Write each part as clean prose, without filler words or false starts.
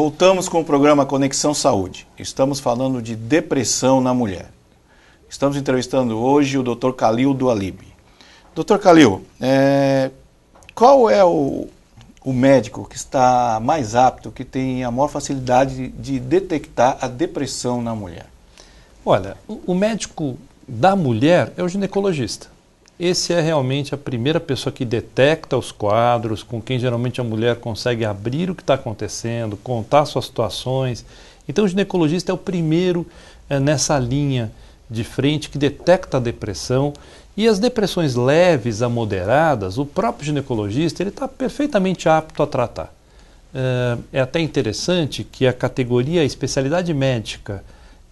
Voltamos com o programa Conexão Saúde. Estamos falando de depressão na mulher. Estamos entrevistando hoje o Dr. Khalil Doualib. Dr. Khalil, qual é o médico que está mais apto, que tem a maior facilidade de detectar a depressão na mulher? Olha, o médico da mulher é o ginecologista. Esse é realmente a primeira pessoa que detecta os quadros, com quem geralmente a mulher consegue abrir o que está acontecendo, contar suas situações. Então o ginecologista é o primeiro nessa linha de frente que detecta a depressão. E as depressões leves a moderadas, o próprio ginecologista ele está perfeitamente apto a tratar. É até interessante que a categoria, a especialidade médica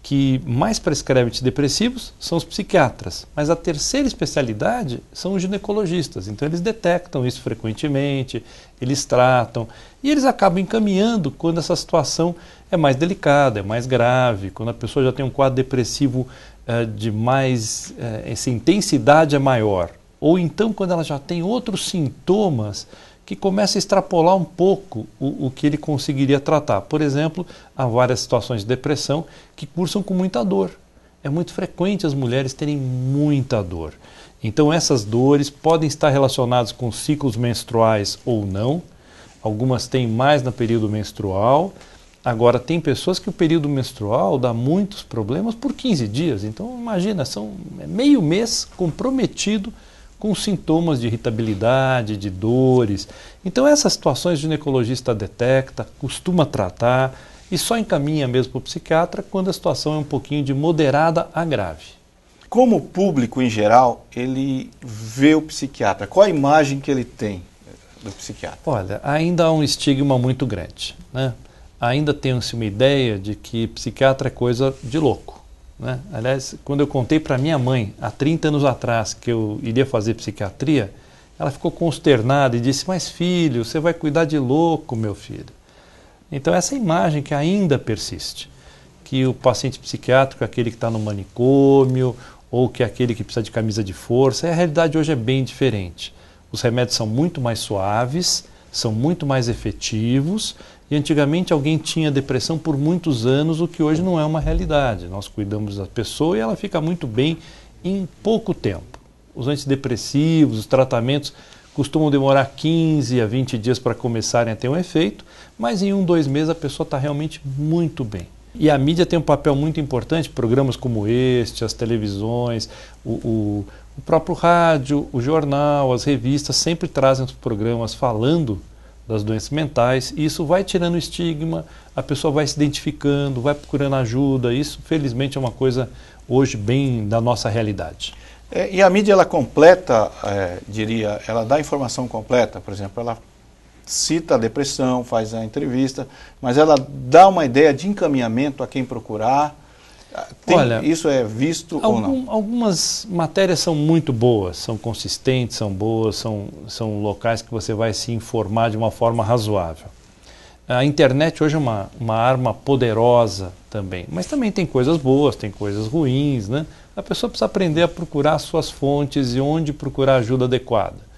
que mais prescreve antidepressivos são os psiquiatras, mas a terceira especialidade são os ginecologistas. Então eles detectam isso frequentemente, eles tratam e eles acabam encaminhando quando essa situação é mais delicada, é mais grave, quando a pessoa já tem um quadro depressivo de mais, essa intensidade é maior, ou então quando ela já tem outros sintomas que começa a extrapolar um pouco o que ele conseguiria tratar. Por exemplo, há várias situações de depressão que cursam com muita dor. É muito frequente as mulheres terem muita dor. Então essas dores podem estar relacionadas com ciclos menstruais ou não. Algumas têm mais no período menstrual. Agora, tem pessoas que o período menstrual dá muitos problemas por 15 dias. Então, imagina, são meio mês comprometido com sintomas de irritabilidade, de dores. Então, essas situações o ginecologista detecta, costuma tratar e só encaminha mesmo para o psiquiatra quando a situação é um pouquinho de moderada a grave. Como o público, em geral, ele vê o psiquiatra? Qual a imagem que ele tem do psiquiatra? Olha, ainda há um estigma muito grande, né? Ainda tem-se uma ideia de que psiquiatra é coisa de louco, né? Aliás, quando eu contei para minha mãe, há 30 anos atrás, que eu iria fazer psiquiatria, ela ficou consternada e disse, mas filho, você vai cuidar de louco, meu filho. Então essa imagem que ainda persiste, que o paciente psiquiátrico é aquele que está no manicômio, ou que é aquele que precisa de camisa de força, a realidade hoje é bem diferente. Os remédios são muito mais suaves, são muito mais efetivos, e antigamente alguém tinha depressão por muitos anos, o que hoje não é uma realidade. Nós cuidamos da pessoa e ela fica muito bem em pouco tempo. Os antidepressivos, os tratamentos costumam demorar 15 a 20 dias para começarem a ter um efeito, mas em 1, 2 meses a pessoa está realmente muito bem. E a mídia tem um papel muito importante, programas como este, as televisões, o próprio rádio, o jornal, as revistas sempre trazem os programas falando das doenças mentais, e isso vai tirando o estigma, a pessoa vai se identificando, vai procurando ajuda. Isso felizmente é uma coisa hoje bem da nossa realidade. E a mídia ela completa, diria, ela dá informação completa, por exemplo, ela cita a depressão, faz a entrevista, mas ela dá uma ideia de encaminhamento a quem procurar. Olha, isso é visto ou não? Algumas matérias são muito boas, são consistentes, são boas, são locais que você vai se informar de uma forma razoável. A internet hoje é uma arma poderosa também, mas também tem coisas boas, tem coisas ruins, né? A pessoa precisa aprender a procurar suas fontes e onde procurar ajuda adequada.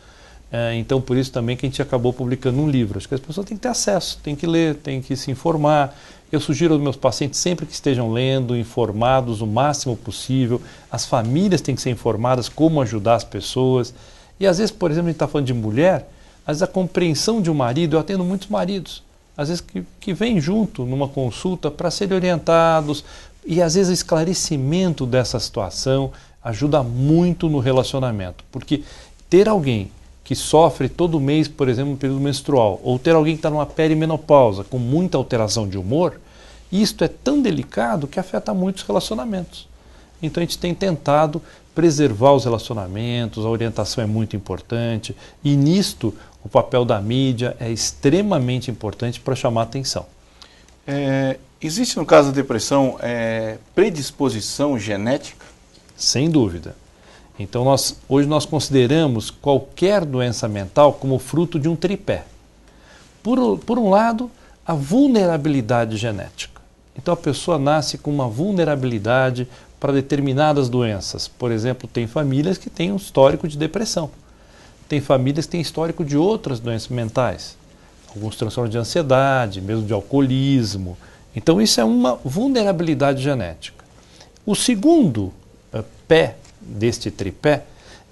Então, por isso também que a gente acabou publicando um livro. Acho que as pessoas têm que ter acesso, têm que ler, têm que se informar. Eu sugiro aos meus pacientes sempre que estejam lendo, informados o máximo possível. As famílias têm que ser informadas como ajudar as pessoas. E às vezes, por exemplo, a gente está falando de mulher, às vezes a compreensão de um marido, eu atendo muitos maridos, às vezes que vêm junto numa consulta para serem orientados, e às vezes o esclarecimento dessa situação ajuda muito no relacionamento. Porque ter alguém que sofre todo mês, por exemplo, no período menstrual, ou ter alguém que está numa perimenopausa com muita alteração de humor, isto é tão delicado que afeta muitos relacionamentos. Então a gente tem tentado preservar os relacionamentos, a orientação é muito importante, e nisto o papel da mídia é extremamente importante para chamar a atenção. Existe no caso da depressão predisposição genética? Sem dúvida. Então hoje nós consideramos qualquer doença mental como fruto de um tripé. Por um lado, a vulnerabilidade genética. Então a pessoa nasce com uma vulnerabilidade para determinadas doenças. Por exemplo, tem famílias que têm um histórico de depressão. Tem famílias que têm histórico de outras doenças mentais. alguns transtornos de ansiedade, mesmo de alcoolismo. Então isso é uma vulnerabilidade genética. O segundo pé deste tripé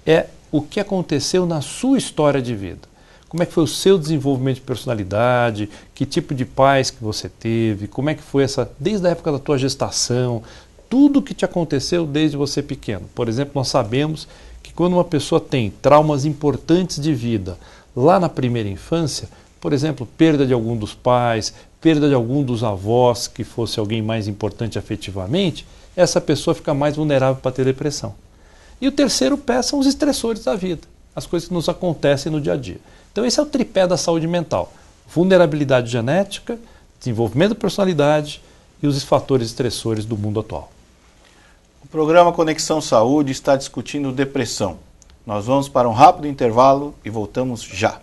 é o que aconteceu na sua história de vida. Como é que foi o seu desenvolvimento de personalidade, que tipo de pais que você teve, como é que foi desde a época da tua gestação, tudo que te aconteceu desde você pequeno. Por exemplo, nós sabemos que quando uma pessoa tem traumas importantes de vida lá na primeira infância, por exemplo, perda de algum dos pais, perda de algum dos avós, que fosse alguém mais importante afetivamente, essa pessoa fica mais vulnerável para ter depressão. E o terceiro pé são os estressores da vida, as coisas que nos acontecem no dia a dia. Então esse é o tripé da saúde mental: vulnerabilidade genética, desenvolvimento da personalidade e os fatores estressores do mundo atual. O programa Conexão Saúde está discutindo depressão. Nós vamos para um rápido intervalo e voltamos já.